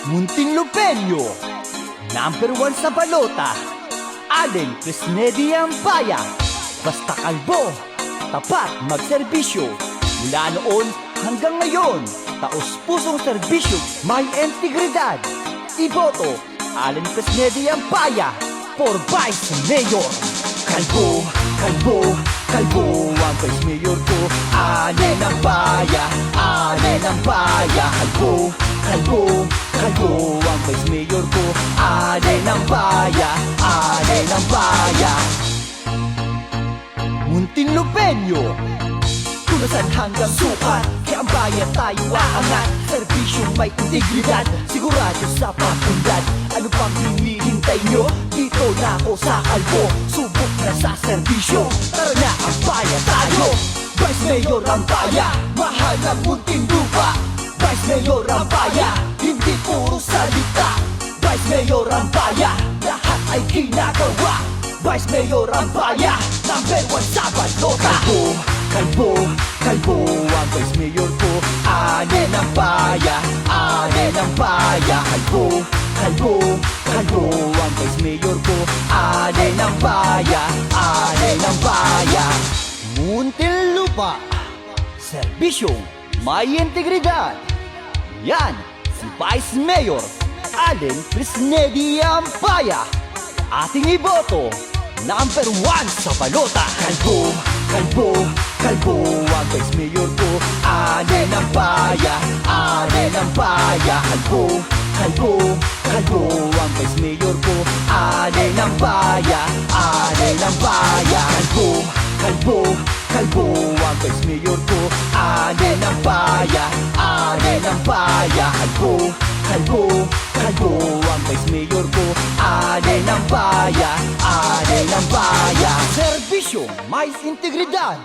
Munting Lupenyo, number 1 sa balota, Allen Cresnedi ang paya. Basta kalbo, tapat magserbisyo. Mula noon hanggang ngayon, taos-pusong serbisyo, may integridad. Iboto, Allen Cresnedi ang paya for Vice Mayor. Kalbo, kalbo, kalbo ang Vice Mayor ko. Allen ang paya, Allen ang paya. Kalbo, kalbo, kalbo ang Vice Mayor ko. Allen ang paya, Allen ang paya. Munting Lupenyo, tulasan hanggang sukat, kaya ang bayan tayo aangat. Serbisyong may integridad, sigurado sa pagpunlad. Ano pang hinihintay nyo? Dito na ako sa kalbo, subok na sa serbisyo. Tara na, ang bayan tayo. Vice Mayor ang paya, mahal ang munting lupa. Vice Mayor ang paya, hindi puro salita. Vice Mayor ang paya, lahat ay ginagawa. Vice Mayor ang paya, number 1 sa balota. Kalbo, kalbo, kalbo ang Vice Mayor ko. Allen ang paya, Allen ang paya. Kalbo, kalbo, kalbo ang Vice Mayor ko. Allen ang paya, Allen ang paya. Muntinlupa, serbisyong may integridad. Yan, si Vice Mayor Allen Cresnedi ang paya. Ating iboto, number 1 sa balota. Kalbo, kalbo, kalbo ang Vice Mayor ko. Allen ang paya, Allen ang paya. Kalbo, kalbo, kalbo ang Vice Mayor ko. Allen ang paya, Allen ang paya. Kalbo, kalbo, kalbo ang Vice Mayor ko. Allen ang paya, Allen ang paya. Kalbo, kalbo, kalbo ang Vice Mayor ko. Allen ang paya, Allen ang paya. Serbisyong may integridad.